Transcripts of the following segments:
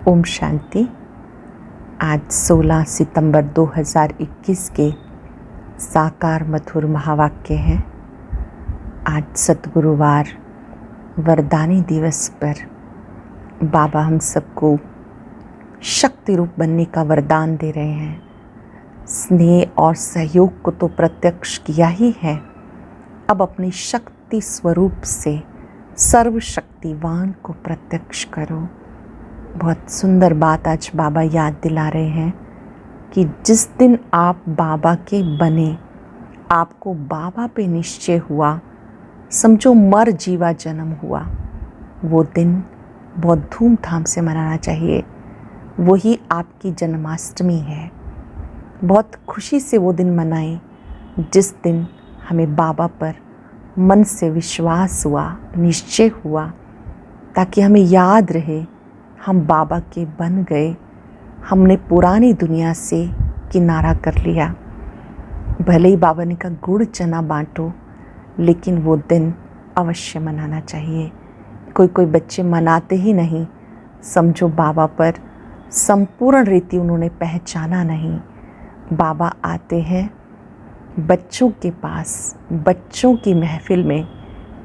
ओम शांति। आज 16 सितंबर 2021 के साकार मधुर महावाक्य हैं। आज सतगुरुवार वरदानी दिवस पर बाबा हम सबको शक्ति रूप बनने का वरदान दे रहे हैं। स्नेह और सहयोग को तो प्रत्यक्ष किया ही है, अब अपनी शक्ति स्वरूप से सर्वशक्तिवान को प्रत्यक्ष करो। बहुत सुंदर बात आज बाबा याद दिला रहे हैं कि जिस दिन आप बाबा के बने, आपको बाबा पे निश्चय हुआ, समझो मर जीवा जन्म हुआ, वो दिन बहुत धूमधाम से मनाना चाहिए। वही आपकी जन्माष्टमी है। बहुत खुशी से वो दिन मनाएं जिस दिन हमें बाबा पर मन से विश्वास हुआ, निश्चय हुआ, ताकि हमें याद रहे हम बाबा के बन गए। हमने पुरानी दुनिया से किनारा कर लिया। भले ही बाबा ने कहा गुड़ चना बांटो, लेकिन वो दिन अवश्य मनाना चाहिए। कोई बच्चे मनाते ही नहीं, समझो बाबा पर संपूर्ण रीति उन्होंने पहचाना नहीं। बाबा आते हैं बच्चों के पास, बच्चों की महफिल में,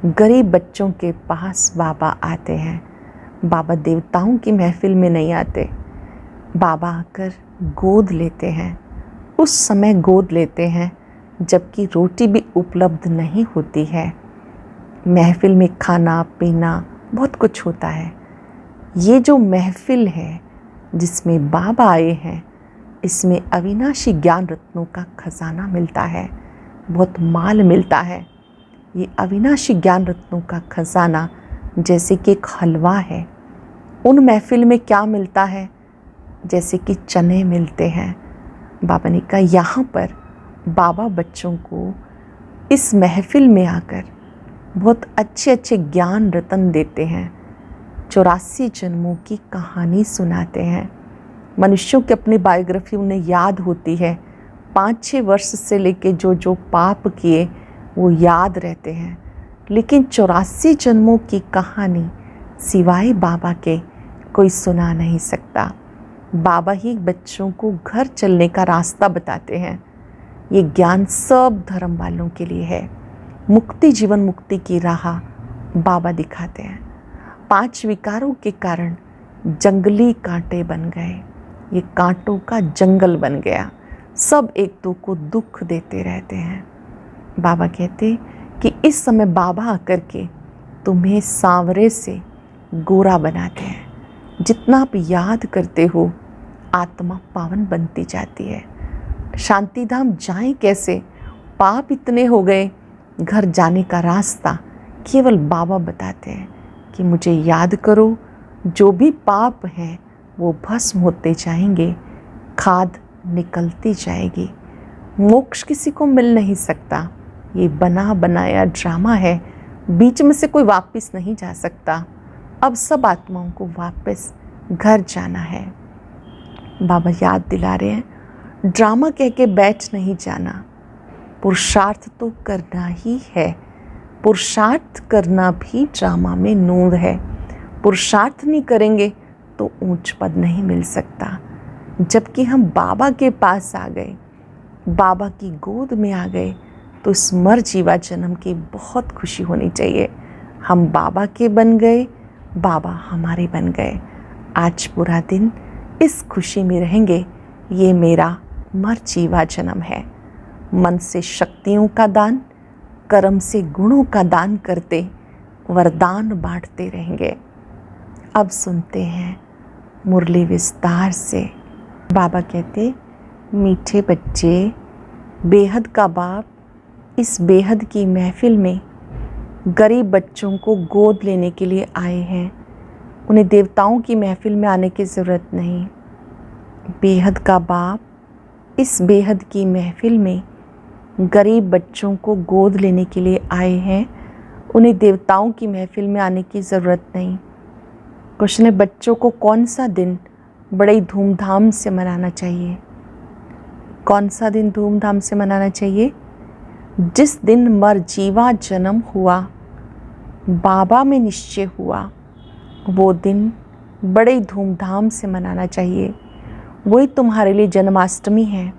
गरीब बच्चों के पास बाबा आते हैं। बाबा देवताओं की महफिल में नहीं आते। बाबा आकर गोद लेते हैं। उस समय गोद लेते हैं जबकि रोटी भी उपलब्ध नहीं होती है। महफिल में खाना पीना बहुत कुछ होता है। ये जो महफिल है जिसमें बाबा आए हैं, इसमें अविनाशी ज्ञान रत्नों का खजाना मिलता है, बहुत माल मिलता है। ये अविनाशी ज्ञान रत्नों का खजाना जैसे कि एक हलवा है। उन महफिल में क्या मिलता है? जैसे कि चने मिलते हैं। बाबा ने कहा यहाँ पर बाबा बच्चों को इस महफिल में आकर बहुत अच्छे अच्छे ज्ञान रत्न देते हैं। 84 जन्मों की कहानी सुनाते हैं। मनुष्यों की अपनी बायोग्राफी उन्हें याद होती है। 5-6 वर्ष से लेके जो पाप किए वो याद रहते हैं, लेकिन 84 जन्मों की कहानी सिवाय बाबा के कोई सुना नहीं सकता। बाबा ही बच्चों को घर चलने का रास्ता बताते हैं। ये ज्ञान सब धर्म वालों के लिए है। मुक्ति, जीवन मुक्ति की राह बाबा दिखाते हैं। 5 विकारों के कारण जंगली कांटे बन गए। ये कांटों का जंगल बन गया। सब एक दो को दुख देते रहते हैं। बाबा कहते कि इस समय बाबा आकर के तुम्हें सांवरे से गोरा बनाते हैं। जितना आप याद करते हो, आत्मा पावन बनती जाती है। शांति धाम जाएं कैसे? पाप इतने हो गए, घर जाने का रास्ता केवल बाबा बताते हैं कि मुझे याद करो। जो भी पाप हैं वो भस्म होते जाएंगे, खाद निकलती जाएगी। मोक्ष किसी को मिल नहीं सकता। ये बना बनाया ड्रामा है। बीच में से कोई वापस नहीं जा सकता। अब सब आत्माओं को वापस घर जाना है। बाबा याद दिला रहे हैं, ड्रामा कह के बैठ नहीं जाना। पुरुषार्थ तो करना ही है। पुरुषार्थ करना भी ड्रामा में नूर है। पुरुषार्थ नहीं करेंगे तो ऊंच पद नहीं मिल सकता। जबकि हम बाबा के पास आ गए, बाबा की गोद में आ गए, तो इस मर जीवा जन्म की बहुत खुशी होनी चाहिए। हम बाबा के बन गए, बाबा हमारे बन गए। आज पूरा दिन इस खुशी में रहेंगे। ये मेरा मर जीवा जन्म है। मन से शक्तियों का दान, कर्म से गुणों का दान करते वरदान बांटते रहेंगे। अब सुनते हैं मुरली विस्तार से। बाबा कहते, मीठे बच्चे, बेहद का बाप इस बेहद की महफिल में गरीब बच्चों को गोद लेने के लिए आए हैं। उन्हें देवताओं की महफिल में आने की ज़रूरत नहीं। बेहद का बाप इस बेहद की महफिल में गरीब बच्चों को गोद लेने के लिए आए हैं। उन्हें देवताओं की महफिल में आने की ज़रूरत नहीं। क्वेश्चन है, बच्चों को कौन सा दिन बड़े धूमधाम से मनाना चाहिए? कौन सा दिन धूमधाम से मनाना चाहिए? जिस दिन मर जीवा जन्म हुआ, बाबा में निश्चय हुआ, वो दिन बड़े ही धूमधाम से मनाना चाहिए। वही तुम्हारे लिए जन्माष्टमी है।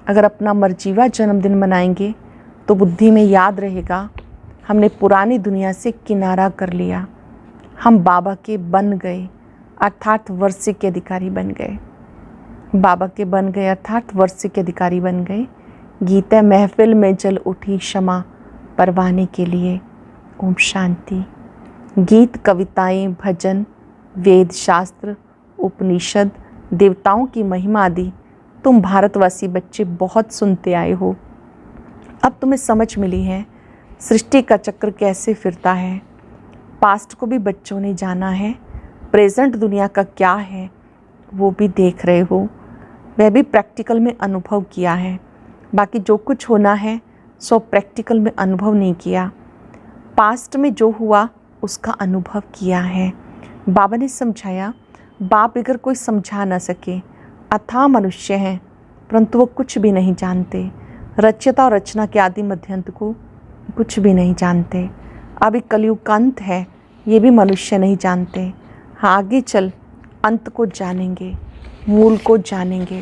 अगर अपना मर्जीवा जन्मदिन मनाएंगे तो बुद्धि में याद रहेगा हमने पुरानी दुनिया से किनारा कर लिया, हम बाबा के बन गए अर्थात वर्षे के अधिकारी बन गए। बाबा के बन गए अर्थात वर्षे के अधिकारी बन गए। गीता महफिल में जल उठी क्षमा परवाने के लिए। ओम शांति। गीत, कविताएं, भजन, वेद, शास्त्र, उपनिषद, देवताओं की महिमा आदि तुम भारतवासी बच्चे बहुत सुनते आए हो। अब तुम्हें समझ मिली है सृष्टि का चक्र कैसे फिरता है। पास्ट को भी बच्चों ने जाना है, प्रेजेंट दुनिया का क्या है वो भी देख रहे हो, वह भी प्रैक्टिकल में अनुभव किया है। बाकी जो कुछ होना है सो प्रैक्टिकल में अनुभव नहीं किया, पास्ट में जो हुआ उसका अनुभव किया है। बाबा ने समझाया, बाप अगर कोई समझा ना सके, अथाह मनुष्य हैं परंतु वो कुछ भी नहीं जानते, रचयिता और रचना के आदि मध्यंत को कुछ भी नहीं जानते। अभी कलयुग का अंत है, ये भी मनुष्य नहीं जानते। हाँ, आगे चल अंत को जानेंगे, मूल को जानेंगे,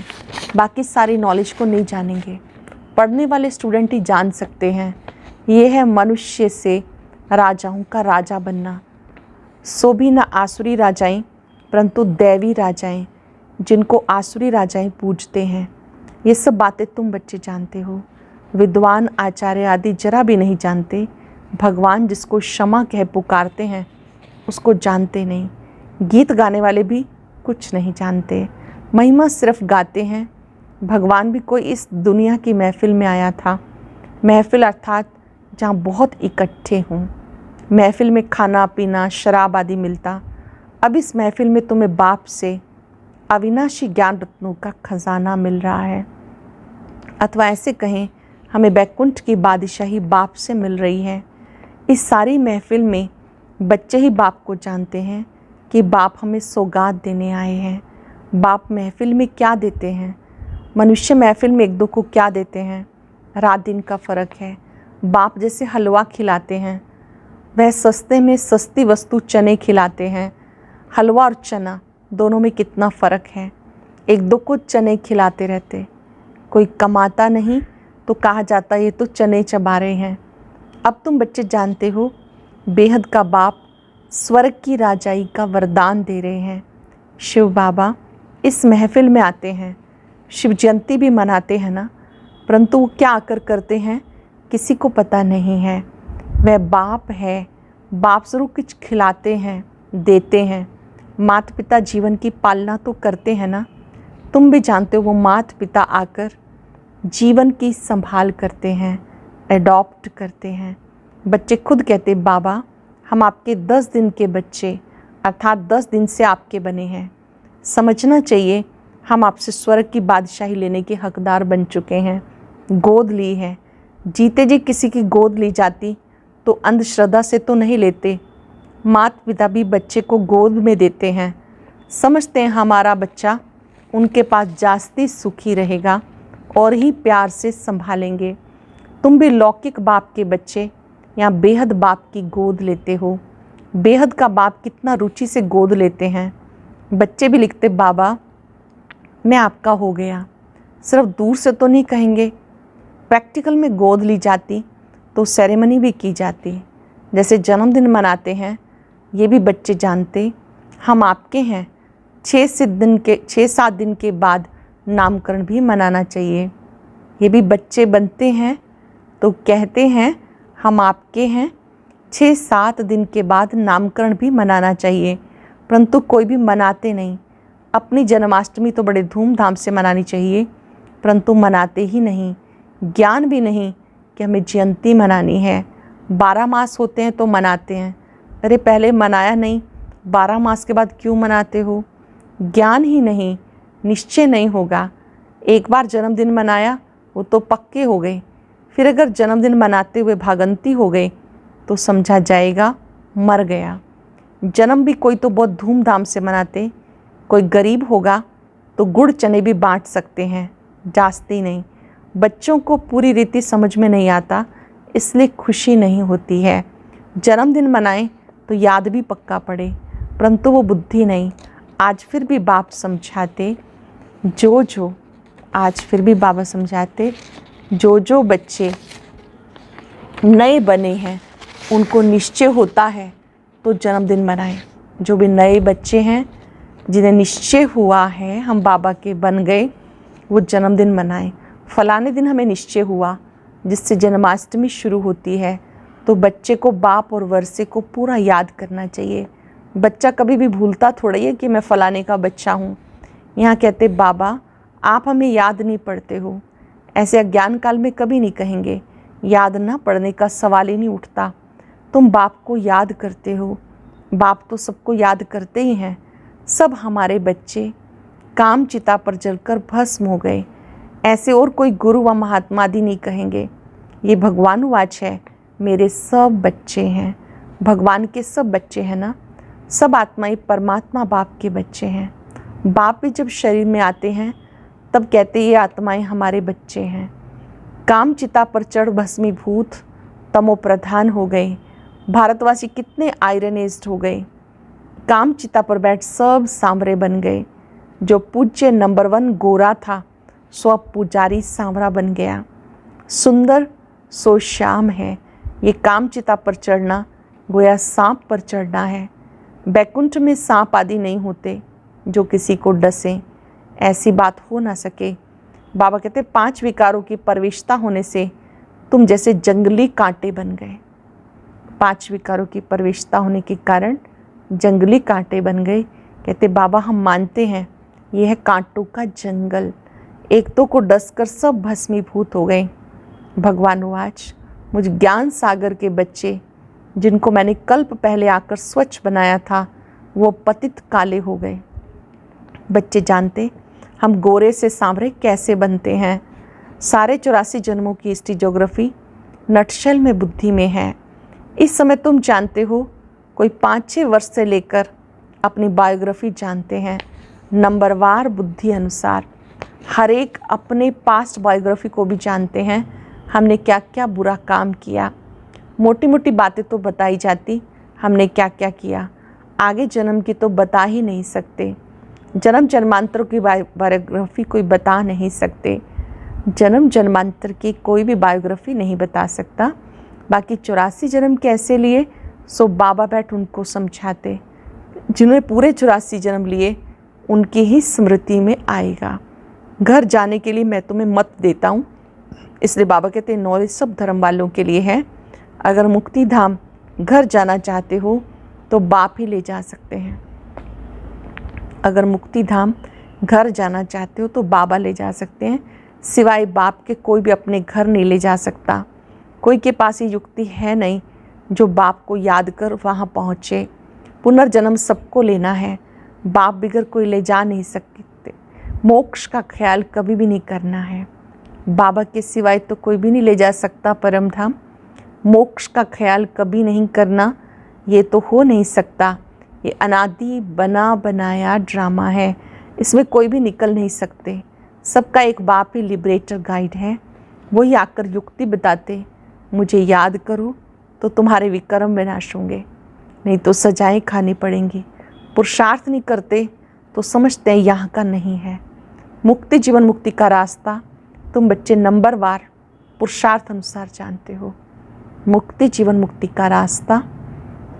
बाकी सारी नॉलेज को नहीं जानेंगे। पढ़ने वाले स्टूडेंट ही जान सकते हैं। ये है मनुष्य से राजाओं का राजा बनना। सो भी न आसुरी राजाएं परंतु दैवी राजाएं, जिनको आसुरी राजाएं पूजते हैं। ये सब बातें तुम बच्चे जानते हो। विद्वान, आचार्य आदि जरा भी नहीं जानते। भगवान जिसको क्षमा कह पुकारते हैं उसको जानते नहीं। गीत गाने वाले भी कुछ नहीं जानते, महिमा सिर्फ गाते हैं। भगवान भी कोई इस दुनिया की महफिल में आया था। महफिल अर्थात जहाँ बहुत इकट्ठे हों। महफिल में खाना पीना शराब आदि मिलता। अब इस महफिल में तुम्हें बाप से अविनाशी ज्ञान रत्नों का खजाना मिल रहा है, अथवा ऐसे कहें हमें बैकुंठ की बादशाही बाप से मिल रही है। इस सारी महफिल में बच्चे ही बाप को जानते हैं कि बाप हमें सौगात देने आए हैं। बाप महफिल में क्या देते हैं, मनुष्य महफिल में एक दो को क्या देते हैं, रात दिन का फ़र्क है। बाप जैसे हलवा खिलाते हैं, वह सस्ते में सस्ती वस्तु चने खिलाते हैं। हलवा और चना दोनों में कितना फ़र्क है। एक दो को चने खिलाते रहते, कोई कमाता नहीं तो कहा जाता ये तो चने चबा रहे हैं। अब तुम बच्चे जानते हो बेहद का बाप स्वर्ग की राजाई का वरदान दे रहे हैं। शिव बाबा इस महफिल में आते हैं, शिव जयंती भी मनाते हैं ना, परंतु वो क्या आकर करते हैं किसी को पता नहीं है। वह बाप है, बाप ज़रूर कुछ खिलाते हैं, देते हैं। माता पिता जीवन की पालना तो करते हैं ना, तुम भी जानते हो वो माता पिता आकर जीवन की संभाल करते हैं, एडॉप्ट करते हैं। बच्चे खुद कहते बाबा हम आपके 10 दिन के बच्चे अर्थात 10 दिन से आपके बने हैं। समझना चाहिए हम आपसे स्वर्ग की बादशाही लेने के हकदार बन चुके हैं। गोद ली है, जीते जी किसी की गोद ली जाती तो अंधश्रद्धा से तो नहीं लेते। माता पिता भी बच्चे को गोद में देते हैं, समझते हैं हमारा बच्चा उनके पास जास्ती सुखी रहेगा और ही प्यार से संभालेंगे। तुम भी लौकिक बाप के बच्चे या बेहद बाप की गोद लेते हो। बेहद का बाप कितना रुचि से गोद लेते हैं। बच्चे भी लिखते बाबा मैं आपका हो गया। सिर्फ दूर से तो नहीं कहेंगे, प्रैक्टिकल में गोद ली जाती तो सेरेमनी भी की जाती। जैसे जन्मदिन मनाते हैं, ये भी बच्चे जानते हम आपके हैं। 6-7 दिन के बाद नामकरण भी मनाना चाहिए। ये भी बच्चे बनते हैं तो कहते हैं हम आपके हैं। 6-7 दिन के बाद नामकरण भी मनाना चाहिए, परंतु कोई भी मनाते नहीं। अपनी जन्माष्टमी तो बड़े धूमधाम से मनानी चाहिए, परंतु मनाते ही नहीं। ज्ञान भी नहीं कि हमें जयंती मनानी है। 12 मास होते हैं तो मनाते हैं। अरे पहले मनाया नहीं, 12 मास के बाद क्यों मनाते हो? ज्ञान ही नहीं, निश्चय नहीं होगा। एक बार जन्मदिन मनाया वो तो पक्के हो गए, फिर अगर जन्मदिन मनाते हुए भागंती हो गए तो समझा जाएगा मर गया। जन्म भी कोई तो बहुत धूमधाम से मनाते, कोई गरीब होगा तो गुड़ चने भी बांट सकते हैं, जास्ती नहीं। बच्चों को पूरी रीति समझ में नहीं आता, इसलिए खुशी नहीं होती है। जन्मदिन मनाएं तो याद भी पक्का पड़े, परंतु वो बुद्धि नहीं। आज फिर भी बाप समझाते, आज फिर भी बाबा समझाते, जो बच्चे नए बने हैं उनको निश्चय होता है तो जन्मदिन मनाएं। जो भी नए बच्चे हैं जिन्हें निश्चय हुआ है हम बाबा के बन गए, वो जन्मदिन मनाएं। फलाने दिन हमें निश्चय हुआ, जिससे जन्माष्टमी शुरू होती है, तो बच्चे को बाप और वर्षे को पूरा याद करना चाहिए। बच्चा कभी भी भूलता थोड़ा ही है कि मैं फलाने का बच्चा हूँ। यहाँ कहते बाबा आप हमें याद नहीं पढ़ते हो, ऐसे अज्ञान काल में कभी नहीं कहेंगे, याद ना पढ़ने का सवाल ही नहीं उठता। तुम बाप को याद करते हो, बाप तो सबको याद करते ही हैं। सब हमारे बच्चे काम चिता पर जलकर भस्म हो गए, ऐसे और कोई गुरु व महात्मा आदि नहीं कहेंगे। ये भगवानुवाच है, मेरे सब बच्चे हैं। भगवान के सब बच्चे हैं ना, सब आत्माएं परमात्मा बाप के बच्चे हैं। बाप भी जब शरीर में आते हैं तब कहते ये आत्माएं हमारे बच्चे हैं। काम चिता पर चढ़ भस्मीभूत तमो प्रधान हो गए। भारतवासी कितने आयरनेस्ड हो गए। काम चिता पर बैठ सब सांवरे बन गए। जो पूज्य नंबर 1 गोरा था सो अब पुजारी सांवरा बन गया। सुंदर सो श्याम है। ये काम चिता पर चढ़ना गोया सांप पर चढ़ना है। बैकुंठ में सांप आदि नहीं होते जो किसी को डसे, ऐसी बात हो ना सके। बाबा कहते 5 विकारों की प्रविष्टता होने से तुम जैसे जंगली कांटे बन गए। 5 विकारों की प्रविष्टता होने के कारण जंगली कांटे बन गए। कहते बाबा हम मानते हैं ये है कांटों का जंगल, एक तो को डसकर सब भस्मीभूत हो गए। भगवान आज मुझ ज्ञान सागर के बच्चे जिनको मैंने कल्प पहले आकर स्वच्छ बनाया था वो पतित काले हो गए। बच्चे जानते हम गोरे से सांवरे कैसे बनते हैं। सारे 84 जन्मों की हिस्ट्री ज्योग्राफी नटशेल में बुद्धि में है। इस समय तुम जानते हो, कोई 5-6 वर्ष से लेकर अपनी बायोग्राफी जानते हैं नंबरवार बुद्धि अनुसार। हर एक अपने पास्ट बायोग्राफी को भी जानते हैं, हमने क्या क्या बुरा काम किया। मोटी मोटी बातें तो बताई जाती, हमने क्या क्या किया। आगे जन्म की तो बता ही नहीं सकते। जन्म जन्मांतरों की बायोग्राफी कोई बता नहीं सकते। जन्म जन्मांतर की कोई भी बायोग्राफी नहीं बता सकता। बाकी 84 जन्म कैसे लिए सो बाबा बैठ उनको समझाते। जिन्होंने पूरे 84 जन्म लिए उनकी ही स्मृति में आएगा। घर जाने के लिए मैं तुम्हें मत देता हूँ, इसलिए बाबा कहते हैं नॉलेज सब धर्म वालों के लिए है। अगर मुक्ति धाम घर जाना चाहते हो तो बाप ही ले जा सकते हैं। अगर मुक्ति धाम घर जाना चाहते हो तो बाबा ले जा सकते हैं, सिवाय बाप के कोई भी अपने घर नहीं ले जा सकता। कोई के पास ये युक्ति है नहीं जो बाप को याद कर वहाँ पहुँचे। पुनर्जन्म सबको लेना है, बाप बिगर कोई ले जा नहीं सकते। मोक्ष का ख्याल कभी भी नहीं करना है, बाबा के सिवाय तो कोई भी नहीं ले जा सकता परम धाम। मोक्ष का ख्याल कभी नहीं करना, ये तो हो नहीं सकता। ये अनादि बना बनाया ड्रामा है, इसमें कोई भी निकल नहीं सकते। सबका एक बाप ही लिबरेटर गाइड है, वही आकर युक्ति बताते, मुझे याद करो तो तुम्हारे विक्रम विनाश होंगे, नहीं तो सजाएं खानी पड़ेंगी। पुरुषार्थ नहीं करते तो समझते हैं यहाँ का नहीं है। मुक्ति जीवन मुक्ति का रास्ता तुम बच्चे नंबरवार पुरुषार्थ अनुसार जानते हो। मुक्ति जीवन मुक्ति का रास्ता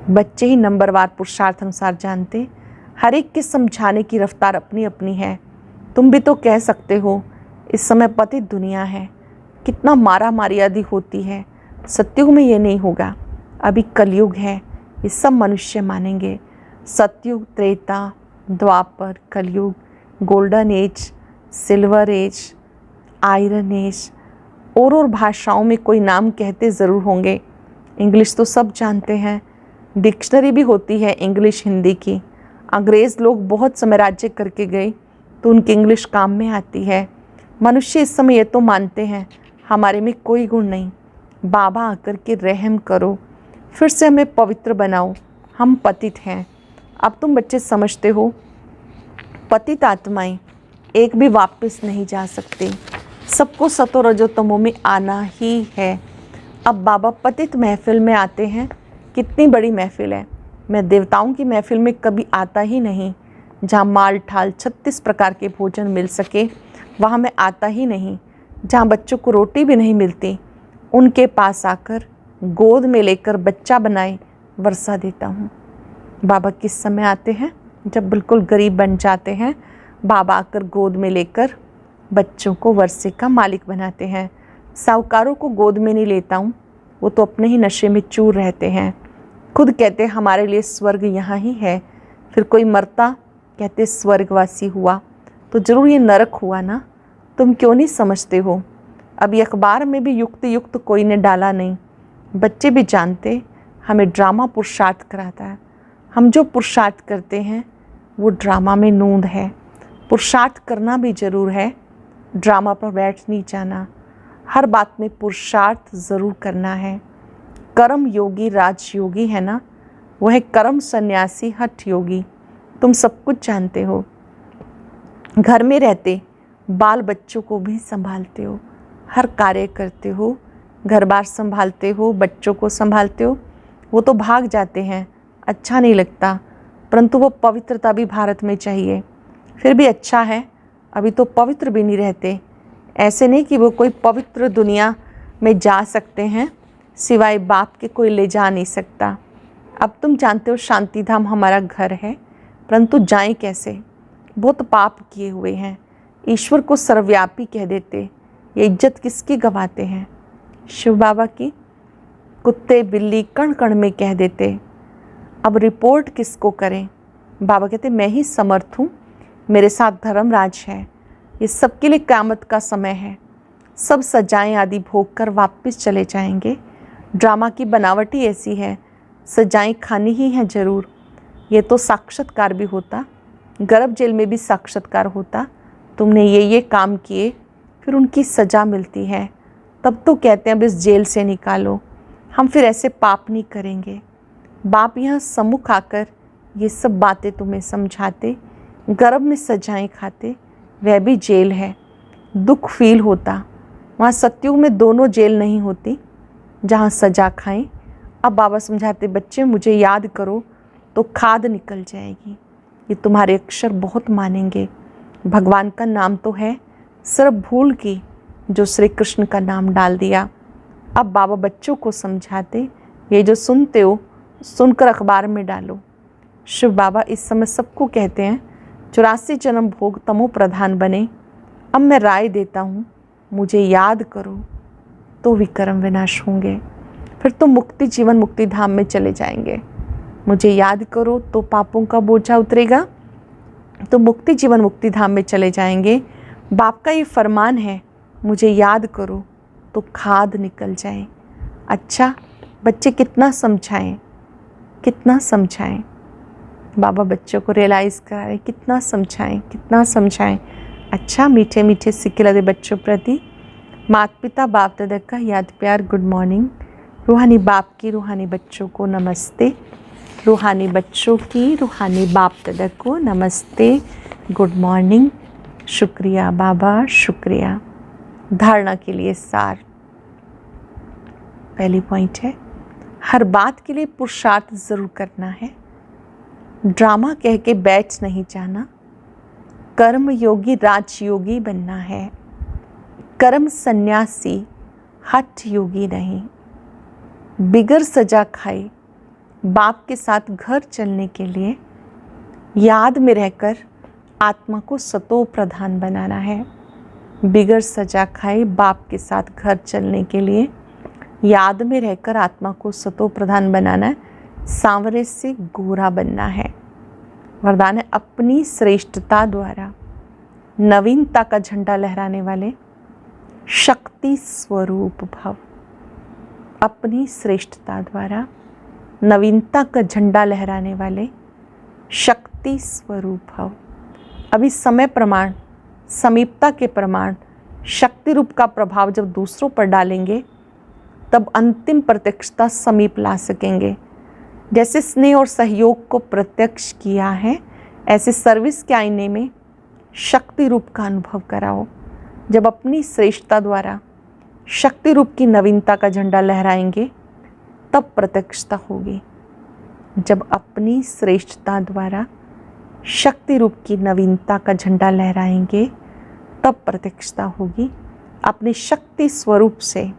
बच्चे ही नंबरवार पुरुषार्थ अनुसार जानते। हर एक के समझाने की रफ्तार अपनी अपनी है। तुम भी तो कह सकते हो इस समय पतित दुनिया है, कितना मारा मारी आदि होती है। सत्युग में ये नहीं होगा, अभी कलयुग है, ये सब मनुष्य मानेंगे। सतयुग, Treta, Dwapar, Kalyug, golden age, silver age, iron age, और भाषाओं में कोई नाम कहते ज़रूर होंगे। इंग्लिश तो सब जानते हैं, डिक्शनरी भी होती है इंग्लिश हिंदी की। अंग्रेज़ लोग बहुत समय राज्य करके गए तो उनकी इंग्लिश काम में आती है। मनुष्य इस समय ये तो मानते हैं हमारे में कोई गुण नहीं। बाबा आकर के रहम करो, फिर से हमें पवित्र बनाओ, हम पतित हैं। अब तुम बच्चे समझते हो पतित आत्माएं एक भी वापस नहीं जा सकते, सबको सतो रजो तमो में आना ही है। अब बाबा पतित महफिल में आते हैं, कितनी बड़ी महफिल है। मैं देवताओं की महफिल में कभी आता ही नहीं, जहाँ माल ठाल 36 प्रकार के भोजन मिल सके वहाँ मैं आता ही नहीं। जहाँ बच्चों को रोटी भी नहीं मिलती उनके पास आकर गोद में लेकर बच्चा बनाए वर्षा देता हूँ। बाबा किस समय आते हैं? जब बिल्कुल गरीब बन जाते हैं, बाबा आकर गोद में लेकर बच्चों को वर्षे का मालिक बनाते हैं। साहूकारों को गोद में नहीं लेता हूँ, वो तो अपने ही नशे में चूर रहते हैं। खुद कहते हमारे लिए स्वर्ग यहाँ ही है, फिर कोई मरता कहते स्वर्गवासी हुआ, तो ज़रूर ये नरक हुआ ना। तुम क्यों नहीं समझते हो? अभी अखबार में भी युक्त कोई ने डाला नहीं। बच्चे भी जानते हमें ड्रामा पुरुषार्थ कराता है। हम जो पुरुषार्थ करते हैं वो ड्रामा में नूंद है। पुरुषार्थ करना भी ज़रूर है, ड्रामा पर बैठ नहीं जाना। हर बात में पुरुषार्थ ज़रूर करना है। कर्म योगी राजयोगी है ना, वह है कर्म सन्यासी हठ योगी। तुम सब कुछ जानते हो। घर में रहते बाल बच्चों को भी संभालते हो, हर कार्य करते हो, घर बार संभालते हो, बच्चों को संभालते हो। वो तो भाग जाते हैं, अच्छा नहीं लगता, परंतु वो पवित्रता भी भारत में चाहिए। फिर भी अच्छा है, अभी तो पवित्र भी नहीं रहते। ऐसे नहीं कि वो कोई पवित्र दुनिया में जा सकते हैं, सिवाय बाप के कोई ले जा नहीं सकता। अब तुम जानते हो शांति धाम हमारा घर है, परंतु जाएं कैसे? बहुत पाप किए हुए हैं। ईश्वर को सर्वव्यापी कह देते, ये इज्जत किसकी गवाते हैं? शिव बाबा की। कुत्ते बिल्ली कण कण में कह देते, अब रिपोर्ट किसको करें? बाबा कहते मैं ही समर्थ हूँ, मेरे साथ धर्मराज है। ये सबके लिए क़यामत का समय है। सब सजाएं आदि भोग कर वापस चले जाएंगे। ड्रामा की बनावट ही ऐसी है, सजाएं खानी ही हैं ज़रूर। ये तो साक्षात्कार भी होता, गर्भ जेल में भी साक्षात्कार होता। तुमने ये काम किए, फिर उनकी सज़ा मिलती है, तब तो कहते हैं अब इस जेल से निकालो। हम फिर ऐसे पाप नहीं करेंगे। बाप यहाँ सम्मुख आकर ये सब बातें तुम्हें समझाते, गर्भ में सजाएं खाते, वह भी जेल है। दुख फील होता, वहाँ सत्युग में दोनों जेल नहीं होती जहाँ सजा खाएं। अब बाबा समझाते बच्चे मुझे याद करो तो खाद निकल जाएगी। ये तुम्हारे अक्षर बहुत मानेंगे। भगवान का नाम तो है, सिर्फ भूल की जो श्री कृष्ण का नाम डाल दिया। अब बाबा बच्चों को समझाते, ये जो सुनते हो सुनकर अखबार में डालो। शिव बाबा इस समय सबको कहते हैं 84 जन्म भोग तमो प्रधान बने। अब मैं राय देता हूँ, मुझे याद करो तो विक्रम विनाश होंगे, फिर तो मुक्ति जीवन मुक्ति धाम में चले जाएंगे। मुझे याद करो तो पापों का बोझा उतरेगा, तो मुक्ति जीवन मुक्ति धाम में चले जाएंगे। बाप का ये फरमान है, मुझे याद करो तो खाद निकल जाए। अच्छा बच्चे कितना समझाएं, कितना समझाएं। बाबा बच्चों को रियलाइज़ करा रहे, कितना समझाएं, कितना समझाएं। अच्छा मीठे मीठे सिक्के लगे बच्चों प्रति माता पिता बाप दादा का याद प्यार गुड मॉर्निंग। रूहानी बाप की रूहानी बच्चों को नमस्ते। रूहानी बच्चों की रूहानी बाप दादा को नमस्ते, गुड मॉर्निंग। शुक्रिया बाबा, शुक्रिया। धारणा के लिए सार। पहली पॉइंट है, हर बात के लिए पुरुषार्थ ज़रूर करना है। ड्रामा कह के बैठ नहीं जाना। कर्म योगी राजयोगी बनना है, कर्म सन्यासी हठ योगी नहीं। बिगर सजा खाए बाप के साथ घर चलने के लिए याद में रहकर आत्मा को सतो प्रधान बनाना है। बिगर सजा खाए बाप के साथ घर चलने के लिए याद में रहकर आत्मा को सतो प्रधान बनाना है। सांवरे से गोरा बनना है। वरदान है, अपनी श्रेष्ठता द्वारा नवीनता का झंडा लहराने वाले शक्ति स्वरूप भव। अपनी श्रेष्ठता द्वारा नवीनता का झंडा लहराने वाले शक्ति स्वरूप भव। अभी समय प्रमाण, समीपता के प्रमाण, शक्ति रूप का प्रभाव जब दूसरों पर डालेंगे तब अंतिम प्रत्यक्षता समीप ला सकेंगे। जैसे स्नेह और सहयोग को प्रत्यक्ष किया है, ऐसे सर्विस के आईने में शक्ति रूप का अनुभव कराओ। जब अपनी श्रेष्ठता द्वारा शक्ति रूप की नवीनता का झंडा लहराएंगे तब प्रत्यक्षता होगी। जब अपनी श्रेष्ठता द्वारा शक्ति रूप की नवीनता का झंडा लहराएंगे, तब प्रत्यक्षता होगी। अपने शक्ति स्वरूप से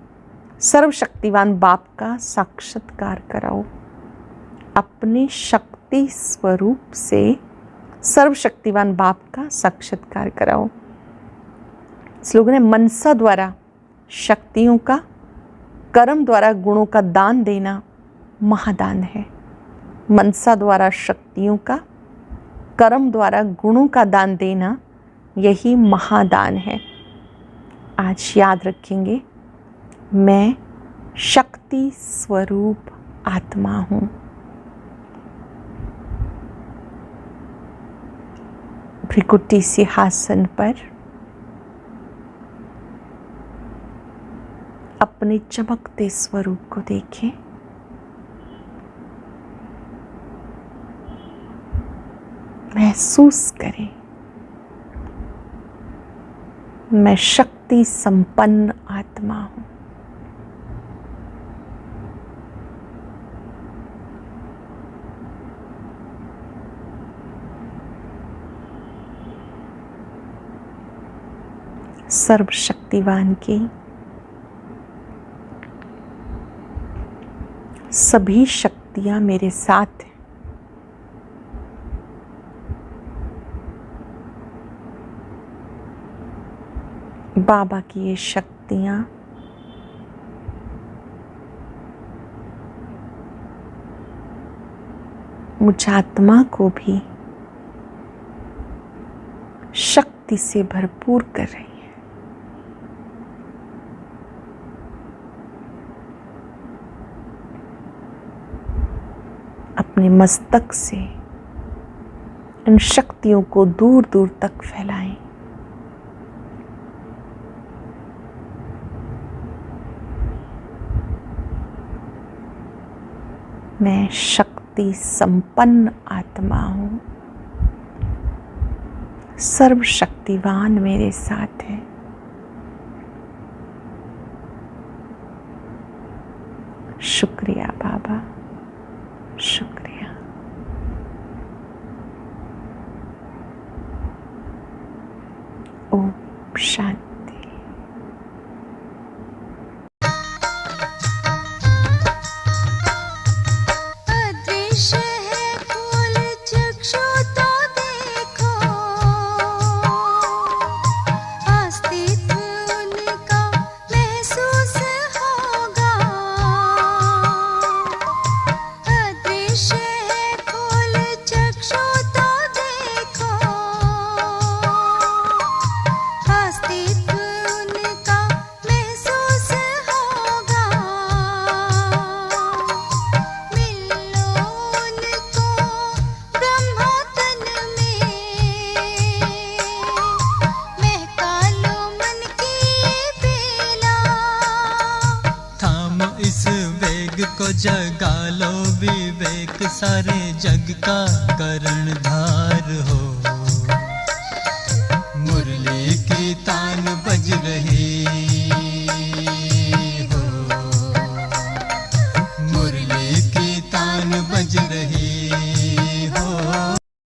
सर्वशक्तिवान बाप का साक्षात्कार कराओ। अपने शक्ति स्वरूप से सर्वशक्तिवान बाप का साक्षात्कार कराओ। स्लोगन है, मनसा द्वारा शक्तियों का, कर्म द्वारा गुणों का दान देना महादान है। मनसा द्वारा शक्तियों का, कर्म द्वारा गुणों का दान देना, यही महादान है। आज याद रखेंगे, मैं शक्ति स्वरूप आत्मा हूँ। भृकुटी सिंहासन पर अपने चमकते स्वरूप को देखें। महसूस करें, मैं शक्ति संपन्न आत्मा हूँ। सर्वशक्तिवान की सभी शक्तियां मेरे साथ हैं। बाबा की ये शक्तियां मुझ आत्मा को भी शक्ति से भरपूर कर रही है। अपने मस्तक से इन शक्तियों को दूर दूर तक फैलाएं। मैं शक्ति संपन्न आत्मा हूँ। सर्वशक्तिवान मेरे साथ है। शुक्रिया बाबा, शुक्रिया। ओम शांति। को जगा लो विवेक, सारे जग का करणधार हो।